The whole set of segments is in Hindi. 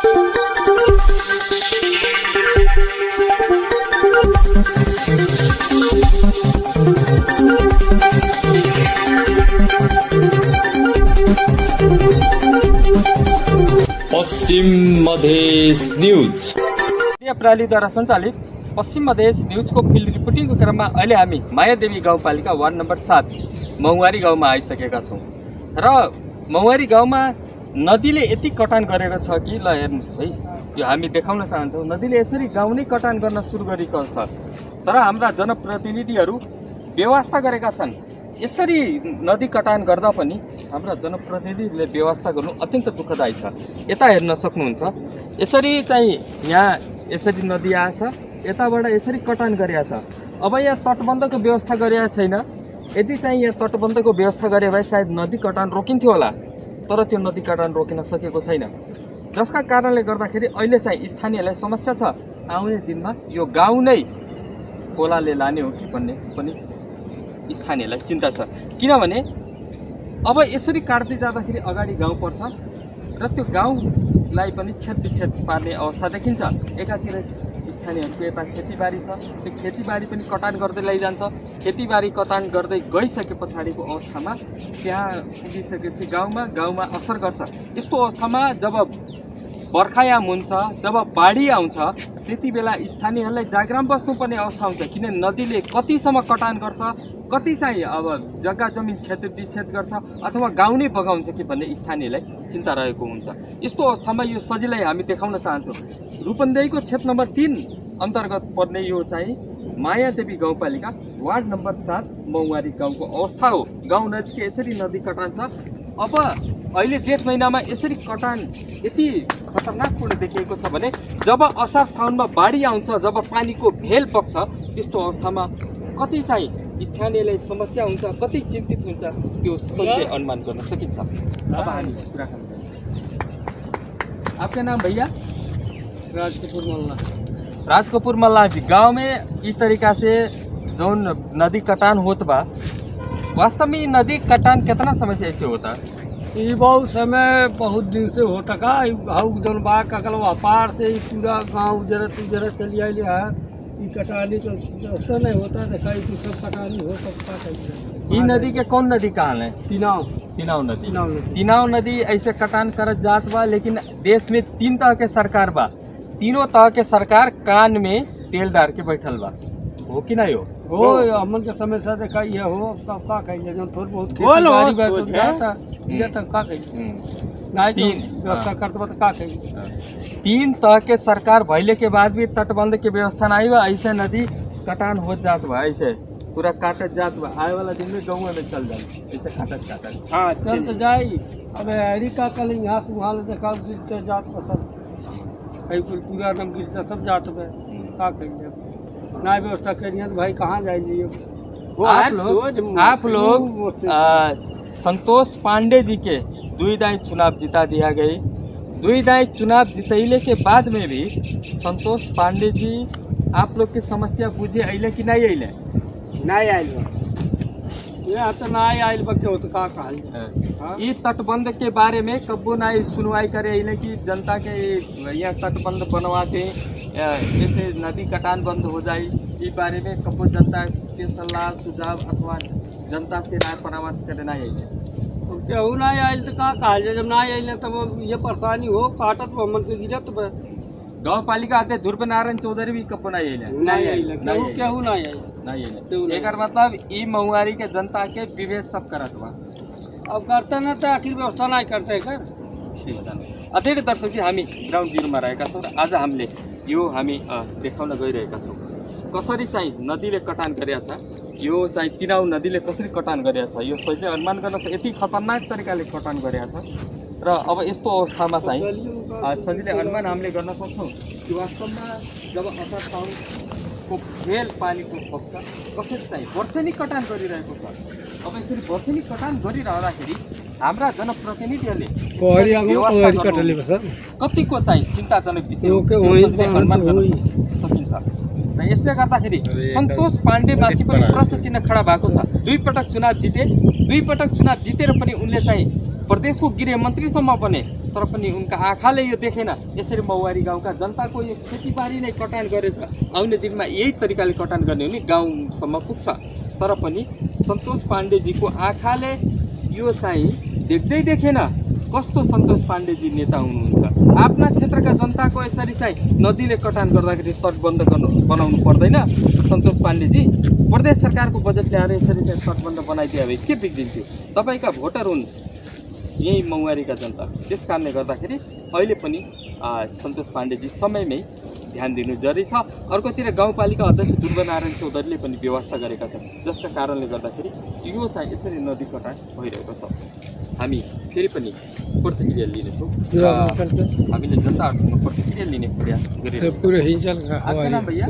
पश्चिम मधेस न्यूज प्रणालीद्वारा सञ्चालित पश्चिम मधेस न्यूजको फिल्ड रिपोर्टिङको क्रममा अहिले हामी मायादेवी गाउँपालिका वार्ड नम्बर 7 महुवारी गाउँमा आइसकेका छौँ र महुवारी गाउँमा नदीले यति कटान गरेको छ कि ल हेर्नुहोस् है, यो हामी देखाउन चाहन्छौँ। नदीले यसरी गाउँ नै कटान गर्न सुरु गरेको छ, तर हाम्रा जनप्रतिनिधिहरू व्यवस्था गरेका छन्। यसरी नदी कटान गर्दा पनि हाम्रा जनप्रतिनिधिहरूले व्यवस्था गर्नु अत्यन्त दुःखदायी छ। यता हेर्न सक्नुहुन्छ, यसरी चाहिँ यहाँ यसरी नदी आएछ, यताबाट यसरी कटान गरिएको छ। अब यहाँ तटबन्धको व्यवस्था गरिएको छैन। यदि चाहिँ यहाँ तटबन्धको व्यवस्था गरे भए सायद नदी कटान रोकिन्थ्यो होला, तर त्यो नदी कटान रोकिन सकेको छैन, जसका कारणले गर्दाखेरि अहिले चाहिँ स्थानीयलाई समस्या छ। आउने दिनमा यो गाउँ नै खोलाले लाने हो कि भन्ने पनि स्थानीयलाई चिन्ता छ। किनभने अब यसरी काट्दै जाँदाखेरि अगाडि गाउँ पर्छ र त्यो गाउँलाई पनि छेदविच्छेद पार्ने अवस्था देखिन्छ। एकातिर स्थानीयहरूको यता खेतीबारी छ, त्यो खेतीबारी पनि कटान गर्दै लैजान्छ। खेतीबारी कटान गर्दै गइसके पछाडिको अवस्थामा त्यहाँ पुगिसकेपछि गाउँमा असर गर्छ। यस्तो अवस्थामा जब बर्खायाम हुन्छ, जब बाढी आउँछ, त्यति बेला स्थानीयहरूलाई जागराम बस्नुपर्ने अवस्था हुन्छ। किन नदीले कतिसम्म कटान गर्छ, कति चाहिँ अब जग्गा जमिन क्षतिविच्छेद गर्छ अथवा गाउँ नै बगाउँछ कि भन्ने स्थानीयलाई चिन्ता रहेको हुन्छ। यस्तो अवस्थामा यो सजिलै हामी देखाउन चाहन्छौँ। रूपन्देहीको क्षेत्र नम्बर 3 अन्तर्गत पर्ने यो चाहिँ मायादेवी गाउँपालिका वार्ड नम्बर 7 महुवारी गाउँको अवस्था हो। गाउँ नजिकै यसरी नदी कटान छ। अब अहिले जेठ महिनामा यसरी कटान यति खतरनाकपूर्ण देखिएको छ भने जब असार साउनमा बाढी आउँछ, जब पानीको भेल बग्छ, त्यस्तो अवस्थामा कति चाहिँ स्थानीयलाई समस्या हुन्छ, कति चिन्तित हुन्छ, त्यो सजिलै अनुमान गर्न सकिन्छ। अब हामी कुराकानी गर्छौँ। आपका नाम भैया? राजकपूर मल्ला। राजकपूर मल्ला जी, गाँव में इस तरीका से जो नदी कटान होत बा, वास्तव में नदी कटान कितना समय से ऐसे होता है? ये बहुत समय, बहुत दिन से होता का हाउ जन बा ककल व्यापार से पूरा गांव उजरत चली आई है। ये कटानी तो ऐसा नहीं होता, देखा कि सब कटानी हो सकता है। ये नदी के कौन नदी कहाँ है? तिनाव नदी। तिनाव नदी ऐसे कटान करत जात बा, लेकिन देश में 3 तरह के सरकार बा। तीनों तरह के सरकार कान में तेल डाल के बैठल बा, हो कि नहीं हो? अमन के समय से देखा ये हो, का कहिए जब थोड़ा बहुत खेती बाड़ी तो जाता ये तक का कहिए नहीं व्यवस्था करते बा तो का कहिए। 3 तरह के सरकार भइले के बाद भी तटबंध के व्यवस्था नहीं बा। ऐसे नदी कटान हो जात बा, ऐसे पूरा काटत जात बा। आए वाला दिन में गाँव में चल जाए ऐसे काटत। हाँ चल तो जाई। अब हरी का कल यहाँ से वहाँ देखा जात सब पूरा नम गिरता सब जात में का कहिए ना व्यवस्था करिए तो भाई कहाँ जाइए। आप लोग संतोष पांडे जी के 2 दाई चुनाव जिता दिया गई। 2 दाई चुनाव जितैले के बाद में भी संतोष पांडे जी आप लोग की समस्या बुझे अइले कि नहीं अइले? नहीं आयल यहाँ तो नहीं आयल बा के का कहल। ये तटबंध के बारे में कब्बो ना सुनवाई करे अइले कि जनता के यहाँ तटबंध बनवाते जैसे नदी कटान बंद हो जाए, इस बारे में कब्बो जनता के सलाह सुझाव अथवा जनता से राय परामर्श करे ना अइले? केहू नहीं आयल तो का कहल। जब नहीं आयल तब ये परेशानी हो काटत मन के गिरत बा। गाँव पालिका आते ध्रुव नारायण चौधरी भी कब्बो नहीं अइले? केहू नहीं आयल। एक मतलब ई महुवारी के जनता के विवेक सब करत बा। अब करते न तो आखिर व्यवस्था नहीं करते कर। अध्ययन दर्शक जी, हामी ग्राउन्ड जिरोमा रहेका छौँ र आज हामीले यो हामी देखाउन गइरहेका छौँ कसरी चाहिँ नदीले कटान गरेको छ। यो चाहिँ तिनाउ नदीले कसरी कटान गरेको छ, यो सजिलै अनुमान गर्न सक्छ। यति खतरनाक तरिकाले कटान गरेको छ र अब यस्तो अवस्थामा चाहिँ सजिलै अनुमान हामीले गर्न सक्छौँ कि वास्तवमा जब असार साउनको भेल पानीको बग्छ कसरी चाहिँ वर्षेनी कटान गरिरहेको छ। अब यसरी वर्षेनी कटान गरिरहँदाखेरि हाम्रा जनप्रतिनिधिहरूले कतिको चाहिँ चिन्ताजनक विषय अनुमान गर्न सकिन्छ। र यसले गर्दाखेरि सन्तोष पाण्डे माथि पनि प्रश्न चिन्ह खडा भएको छ। 2 पटक चुनाव जिते, 2 पटक चुनाव जितेर पनि उनले चाहिँ प्रदेशको गृहमन्त्रीसम्म बने तर पनि उनका आँखाले यो देखेन। यसरी मौवारी गाउँका जनताको यो खेतीबारी नै कटान गरेछ, आउने दिनमा यही तरिकाले कटान गर्ने हो नि गाउँसम्म पुग्छ। तर पनि सन्तोष पाण्डेजीको आँखाले यो चाहिँ देख्दै देखेन। कस्तो सन्तोष पाण्डेजी नेता हुनुहुन्छ। आफ्ना क्षेत्रका जनताको यसरी चाहिँ नदीले कटान गर्दाखेरि तटबन्ध बनाउनु पर्दैन सन्तोष पाण्डेजी? प्रदेश सरकारको बजेट ल्याएर यसरी चाहिँ तटबन्ध बनाइदियो भए के बिग्रिन्थ्यो? तपाईँका भोटर हुन् यही मौवारीका जनता, त्यस कारणले गर्दाखेरि अहिले पनि सन्तोष पाण्डेजी समयमै ध्यान दिनु जरुरी छ। अर्कोतिर गाउँपालिका अध्यक्ष ध्रुवनारायण चौधरीले पनि व्यवस्था गरेका छन्, जसका कारणले गर्दाखेरि यो चाहिँ यसरी नदी कटान भइरहेको छ। हामी फेरि पनि प्रतिक्रिया लिनेछौँ र हामीले जनताहरूसँग प्रतिक्रिया लिने प्रयास गरिरहेछौँ। आपका नाम भैया?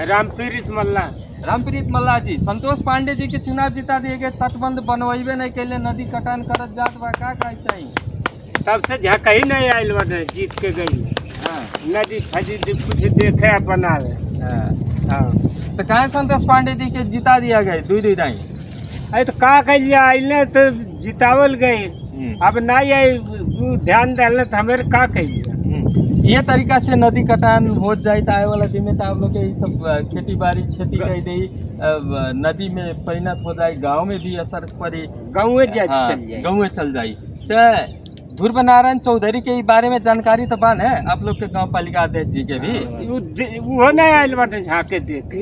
रामप्रीत मल्ला। रामप्रीत मल्ला जी, संतोष पांडे जी के चुनाव जिता दिए गए, तटबंध बनवाइबे नहीं कैले, नदी कटान करत जात बा, का चाहिए? तब से झका ही नहीं आयल बने, जीत के गई। हाँ। नदी फजी कुछ देखे बनावे। हाँ। तो कहे संतोष पांडे जी के जिता दिया गए दुई दाई? अरे तो का कहिए आइले तो जितावल गए, अब नहीं आई ध्यान डालने तो हमें का कहिए। ये तरीका से नदी कटान हो जाए तो आए वाला दिन में तो आप लोग के ये सब खेती बाड़ी क्षति कही दी, नदी में परिणत हो जाए, गांव में भी असर पड़ी, गाँव चल जाए। तो ध्रुवनारायण चौधरी के बारे में जानकारी तो बान है आप लोग के गांव पालिका अध्यक्ष जी के भी? वो नहीं आयल बाटे झाके देखे,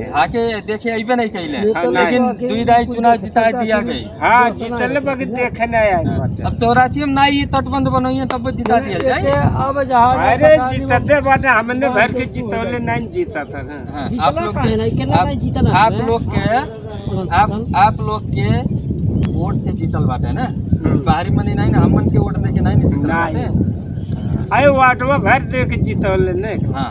अबे नहीं कैले, लेकिन दुई दाई चुनाव जिता दिया गई। हाँ जीतल बाकी देखे नहीं आयल बाटे। अब 84 में नहीं तटबंध बनोइए तब जिता दिया जाए। अरे जीतते बाटे, हमने भर के जीतौले नहीं जीता था। आप लोग के वोट से जीतल बाटे ना, बाहरी मनी नहीं ना, हमन के वोट दे के नहीं जीतल बाटे। अरे वाटवा भर दे के जीतौले नहीं। हाँ।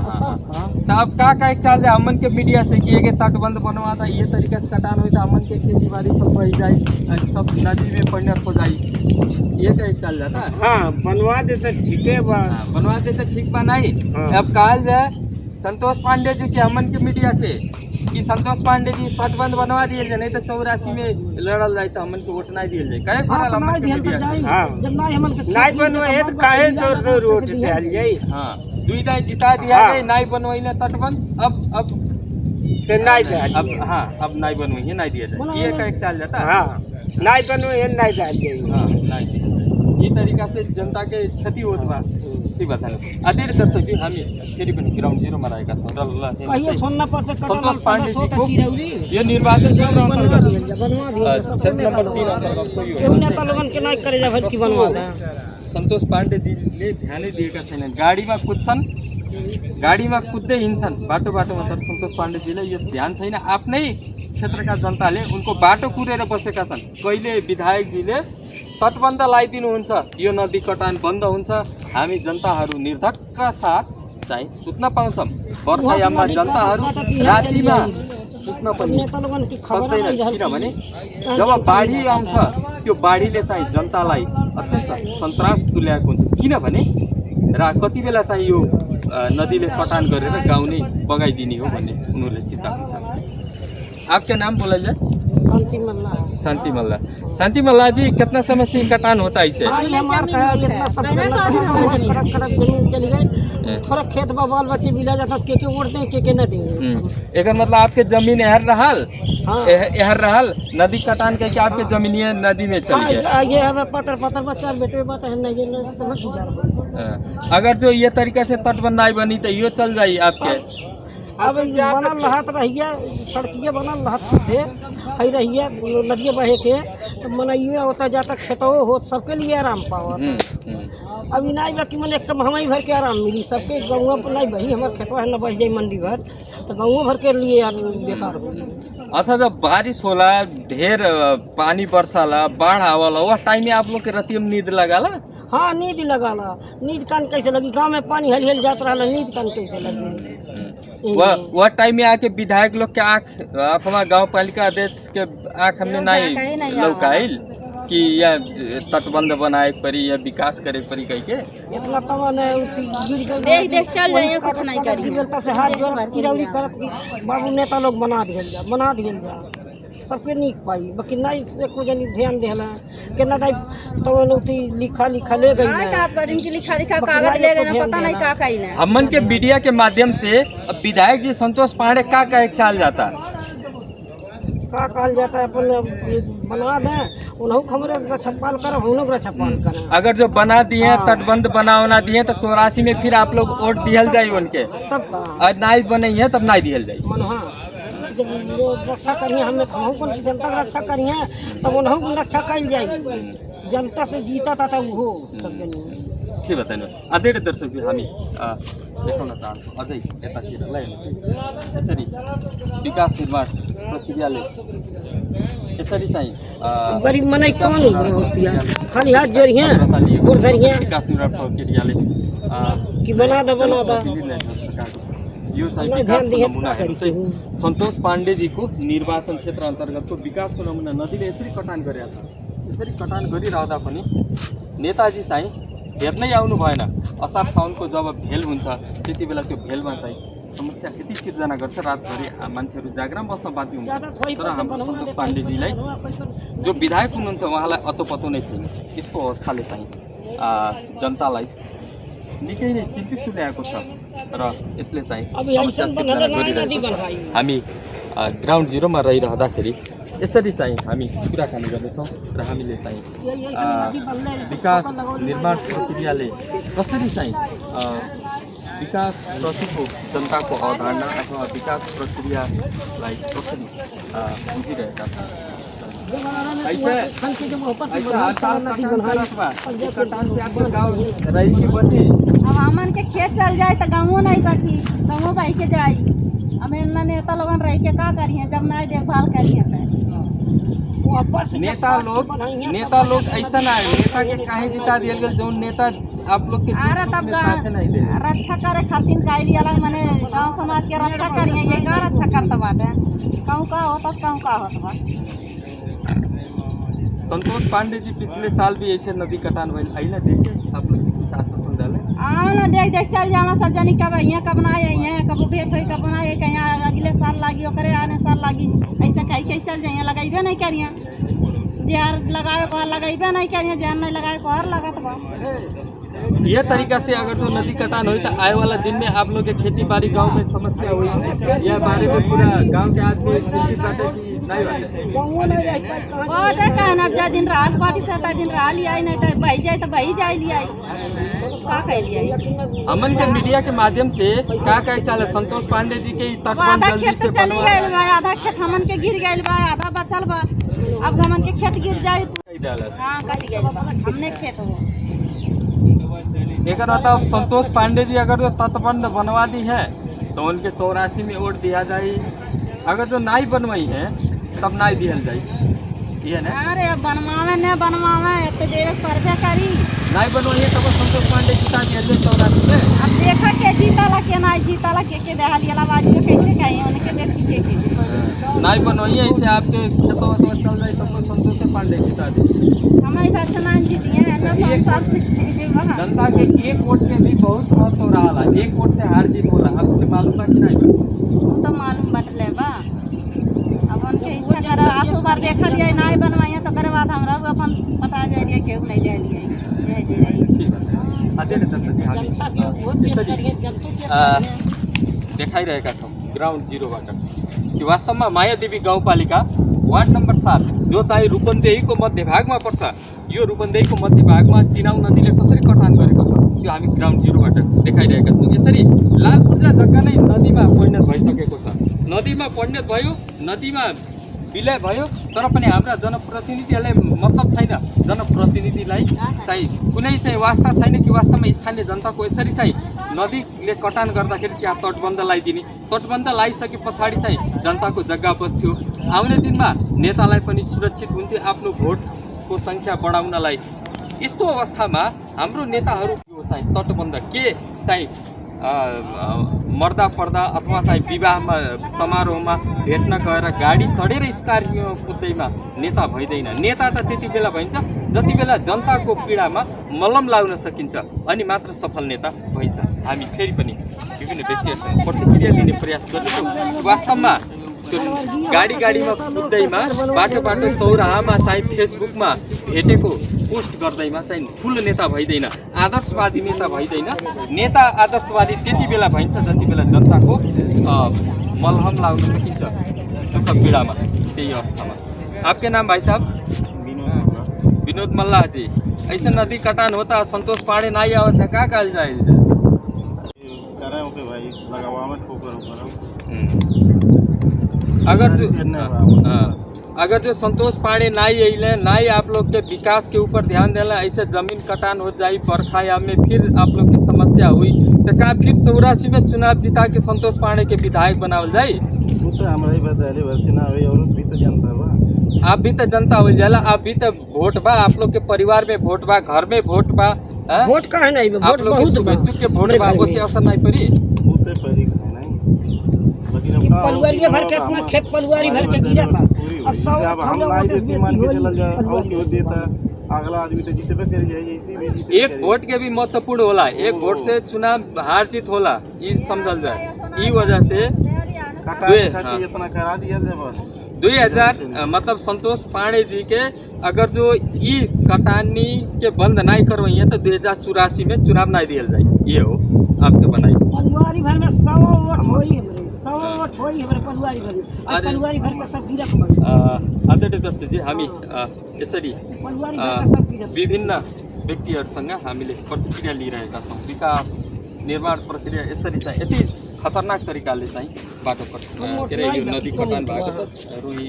तो अब का चल जाए हमन के मीडिया से कि ये तटबंध बनवा था, ये तरीके से कटान हुई तो हमन के खेती बाड़ी सब बह जाए, सब नदी में परिणत हो जाए, ये कहीं चल जाता। हाँ बनवा देते ठीक है, बनवा देते ठीक बा नहीं। अब कहा जाए संतोष पांडे जी के हमन के मीडिया से कि संतोष पांडे जी तटबंध बनवा दिए जाए, नहीं तो 84 में लड़ल जाए तो हमन के वोट नहीं दिए जाए। कहे हमन के मीडिया से नहीं बनवाए तो काहे तो वोट दिया जाए। हाँ दुई दाई जिता दिया गए, नहीं बनवाइले तटबंध, अब तो नहीं अब नहीं बनवाइए, नहीं दिया जाए, ये कहे चल जाता। हाँ नहीं बनवाइए नहीं जाए। हाँ नहीं, ये तरीका से जनता के क्षति होत बा। ठीक बात है। आदरणीय दर्शक जी, हामी फेरि पनि ग्राउन्ड जिरोमा रहेका छौँ र सन्तोष पाण्डेजीको यो निर्वाचन क्षेत्र अन्तर्गत क्षेत्र नम्बर 3 अन्तर्गतको यो सन्तोष पाण्डेजीले ध्यानै दिएका छैनन्। गाडीमा कुद्दै हिँड्छन् बाटोमा, तर सन्तोष पाण्डेजीले यो ध्यान छैन। आफ्नै क्षेत्रका जनताले उनको बाटो कुरेर बसेका छन्। कहिले विधायकजीले तटबन्ध लगाइदिनुहुन्छ, यो नदी कटान बन्द हुन्छ, हामी जनताहरू निर्धक्क साथ चाहिँ सुत्न पाउँछौँ। बर्खायाममा जनताहरू रातिमा सुत्न पनि सक्दैन, किनभने जब बाढी आउँछ त्यो बाढीले चाहिँ जनतालाई अत्यन्त सन्तास तुल्याएको हुन्छ। किनभने कति बेला चाहिँ यो नदीले कटान गरेर गाउँ नै बगाइदिने हो भन्ने उनीहरूले चिन्ता गर्छ। आपका नाम बोला जाए? शांति मल्ला। शांति मल्ला जी, कितना समय से कटान होता है इसे? थोड़ा खेत बाल बच्चे मिला जाता, के उड़ते के न देंगे। एक मतलब आपके जमीन एहर रहल नदी कटान करके आपके जमीन नदी में चल गया। ये हमें पतर बच्चा बेटे बात है ना, ये अगर जो ये तरीके से तटबंध नहीं बनी तो ये चल जाये आपके। अब बनल रहत रहिए, सड़किए बनल रहत थे, हई रहिए नदिए बहे के, तो मनइए होता जाता खेतों हो, सबके लिए आराम पाओ। अभी नहीं बाकी मन एक हमारी भर के आराम मिली, सबके गाँव पर नहीं बही, हमारे खेतवा है न बह जाए मंडी भर, तो गाँव भर के लिए बेकार होगी। अच्छा, जब बारिश होला, ढेर पानी बरसाला, बाढ़ आवाला, वह टाइम में आप लोग के रतिया में नींद लगाला? हाँ नींद लगाला। नींद कान कैसे लगी? गाँव में पानी हल जात रहा, नींद कान कैसे लगी? वह टाइम में आके विधायक लोग के आँख हमारा गाँव पालिका अध्यक्ष के आँख हमने नहीं लौकाइल कि या तटबंध बनाए परी या विकास करे परी कह के इतना तमन देख चल जाए, कुछ नहीं करी से हाथ जोड़ किरौरी करत कि बाबू नेता लोग बना दिया। सबके निक पाई बाकी नहीं एको जनी ध्यान देला केना दाई तो नौती लिखा ले गई काय का पर इनकी लिखा कागज ले गए ना पता नहीं का कहीं ना हमन के मीडिया के माध्यम से अब विधायक जी संतोष पांडे का एक साल जाता का कहल जाता है अपन बना दे उन्हों हमरे रक्षपाल कर हमनों रक्षपाल कर अगर जो बना दिए तटबंध बना दिए तो 84 में फिर आप लोग वोट दिहल जाये उनके तब का और नहीं बने है तब नहीं दिहल जाये मन हाँ जब वो रक्षा करिए हमें हमहू को जनता का रक्षा करिए तब उन्हों को रक्षा कल जाएगी जनता से जीता था वो सब जन के बताइनु आधेड दर्शक जी हामी देखाउन चाहन्छौँ अझै यतातिरलाई यसरी विकास निर्माण प्रक्रियाले यसरी चाहिँ गरीब मनाई कौन होती है खाली हाथ जोड़िए और धरिए विकास निर्माण प्रक्रियाले कि बना दो यो चाहिँ विकासको नमुनाहरू चाहिँ सन्तोष पाण्डेजीको निर्वाचन क्षेत्र अन्तर्गतको विकासको नमुना नदीले यसरी कटान गरेका छ यसरी कटान गरिरहँदा पनि नेताजी चाहिँ हेर्नै आउनु भएन असार साउनको जब भेल हुन्छ त्यति बेला त्यो भेलमा चाहिँ समस्या यति सिर्जना गर्छ रातभरि मान्छेहरू जागराम बस्न बाध्य हुन्छ तर हाम्रो सन्तोष पाण्डेजीलाई जो विधायक हुनुहुन्छ उहाँलाई अतोपतो नै छैन यसको अवस्थाले चाहिँ जनतालाई निकै नै चिन्तित तुल्याएको छ र यसले चाहिँ समस्या सिर्जना गरिरहेको छ हामी ग्राउन्ड जिरोमा रहिरहँदाखेरि यसरी चाहिँ हामी कुराकानी गर्दैछौँ र हामीले चाहिँ विकास निर्माण प्रक्रियाले कसरी चाहिँ विकासप्रतिको जनताको अवधारणा अथवा विकास प्रक्रियालाई कसरी बुझिरहेका छन् अब हमन के खेत चल जाए तो गाँवों नहीं बची गाँवों भाई के जाई हमें नेता लोगन रह के का करिए जब नहीं देखभाल करिए नेता लोग ऐसा ना है नेता के काहे जिता दिया गया जो नेता आप लोग के तब रक्षा करे खातिर काइली अलग मने गांव समाज के रक्षा करिए ये का रक्षा करता बाटे कहूँ का होता कहूँ का होता बा संतोष पांडे जी पिछले साल भी ऐसे नदी कटान भइल आइला देखे आप लोग शासन डाले आओ ना देख चल जाना सब जानी कब यहाँ कब ना आए यहाँ कब भेंट हो कब ना आए कहीं अगले साल लागी ओकरे आने साल लागी ऐसा कहीं कैसे चल जाइए लगाइबे नहीं करिए जहर लगाए को लगाइबे नहीं करिए जहर नहीं लगाए को और लगत बा यह तरीका से अगर जो नदी कटान हुई तो आए वाला दिन में आप लोग के खेती बाड़ी गांव में समस्या हुई यह बारे में पूरा गांव के आदमी चिंतित रहते कि नहीं बाटे कहना अब जा दिन रात पार्टी से दिन रहा लिया नहीं तो बही जाए तो बही जाए लिया का कह लिया अमन के मीडिया के माध्यम से क्या चल संतोष पांडे जी के आधा खेत तो चली गए बा आधा खेत हमन के गिर गए बा आधा बचल बा अब हमन के खेत गिर जाए हाँ कट गए हमने खेत हो एक मतलब संतोष पांडे जी अगर जो तटबंध बनवा दी है तो उनके 84 में वोट दिया जाए अगर जो नहीं बनवाई है तब नहीं दिया जाए ये ना अरे बनवावे न बनवावे तो देवे परबे करी नहीं बनवाई है तब संतोष पांडे जिता दिया जाए 84 में अब देखा के जीताला के नहीं जीताला के दहालियाला बाजी के कैसे कहीं उनके देखी के नहीं बनवाई है इसे आपके खेतों में चल जाए तब तो संतोष पांडे जिता दी हमारी भाषा जीती है ना संसद जनता के एक वोट के भी बहुत महत्व हो रहा है एक वोट से हार जीत हो रहा है आपको मालूम है कि नहीं तो मालूम बटले बा अब उनके इच्छा कर आसो बार देखा लिया नहीं बनवाइए तो करे बाद हमरा अपन पटा जाए लिए केहू नहीं दे लिए दे रही देखाइरहेका छौँ ग्राउन्ड जिरोबाट कि वास्तवमा मायादेवी गाउँपालिका वार्ड नम्बर 7 जो चाहिँ रूपन्देहीको मध्यभागमा पर्छ यो रूपन्देहीको मध्यभागमा तिनाउ नदीले कसरी कटान गरेको छ त्यो हामी ग्राउन्ड जिरोबाट देखाइरहेका छौँ यसरी लाल पूर्जा जग्गा नै नदीमा परिणत भइसकेको छ नदीमा परिणत भयो नदीमा विलय भयो तर पनि हाम्रा जनप्रतिनिधिहरूलाई मतलब छैन जनप्रतिनिधिलाई चाहिँ कुनै चाहिँ वास्ता छैन कि वास्तवमा स्थानीय जनताको यसरी चाहिँ नदीले कटान गर्दाखेरि त्यहाँ तटबन्ध लगाइदिने तटबन्ध लगाइसके पछाडि चाहिँ जनताको जग्गा बस्थ्यो आउने दिनमा नेतालाई पनि सुरक्षित हुन्थ्यो आफ्नो भोटको सङ्ख्या बढाउनलाई यस्तो अवस्थामा हाम्रो नेताहरू चाहिँ तटबन्ध के चाहिँ मर्दा पर्दा अथवा चाहिँ विवाहमा समारोहमा भेट्न गएर गाडी चढेर स्कर्पियो कुद्दैमा नेता भइदैन नेता त त्यति बेला भइन्छ जति बेला जनताको पीडामा मलम लाउन सकिन्छ अनि मात्र सफल नेता भइन्छ हामी फेरि पनि विभिन्न व्यक्तिहरूसँग प्रतिक्रिया लिने प्रयास गर्दैछौँ वास्तवमा गाडीमा कुद्दैमा बाटो चौराहामा चाहिँ फेसबुकमा भेटेको पोस्ट गर्दैमा चाहिँ ठुलो नेता भइदैन, आदर्शवादी नेता भइदैन। नेता आदर्शवादी त्यति बेला भइन्छ जति बेला जनताको मलहम लाउन सकिन्छ दुःख पीडामा। त्यही अवस्थामा आपके नाम भाई साहब? विनोद मल्लाह जी। ऐसे नदी कटान होता, संतोष पांडे नहीं आवत है, का कहल जाए? अगर जो संतोष पांडे नहीं अइले, नहीं आप लोग के विकास के ऊपर ध्यान देला, ऐसे जमीन कटान हो जाई बरखाया में, फिर आप लोग की समस्या हुई तो का फिर 84 में चुनाव जिता के संतोष पांडे के विधायक बनावल जाई? आप भी तो जनता हो जाला, आप भी तो वोट बा, आप लोग के परिवार में वोट बा, घर में वोट बा, वोट का है नहीं, आप लोग के शुभेच्छुक के वोट बा, उससे असर नहीं पड़ी। पलुआरी भर के अपना खेत पलुआरी भर के गिरा था। अब हम लाई देती मान के चल जा और क्यों देता अगला आदमी तो जीते पे कर जाए इसी भी एक वोट के भी महत्वपूर्ण होला, एक वोट से चुनाव हार जीत होला, ये समझल जाए। ई वजह से इतना करा दिया था बस 2000 मतलब संतोष पांडे जी के अगर जो ई कटानी के बंद नहीं करवाइए तो 2084 में चुनाव नहीं दिया जाए। ये हो आपके बनाई पलुआरी भर में 100 वोट होई हमरे, 100 वोट होई हमरे पलुआरी भर में। पलुआरी भर में सब गिरा कमाई। आदरणीय जी हामी यसरी पलुआरी भर में सब गिरा। विभिन्न व्यक्तिहरूसँग हामीले प्रतिक्रिया लिइरहेका छौँ। विकास निर्माण प्रक्रिया यसरी चाहिँ यति खतरनाक तरिकाले चाहिँ बाटो के अरे यो नदी कटान भएको छ, रुई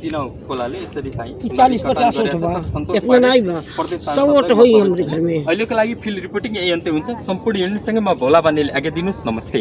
तीनों खोलाले यसरी चाहिँ 40-50 वोट बा, इतना नहीं बा, 100 वोट होई हमरे घर में। अहिलेको लागि फिल्ड रिपोर्टिङ यही अन्त्य हुन्छ। सम्पूर्ण युनिटसँग म भोला बानीले आगे दिनुहोस्। नमस्ते।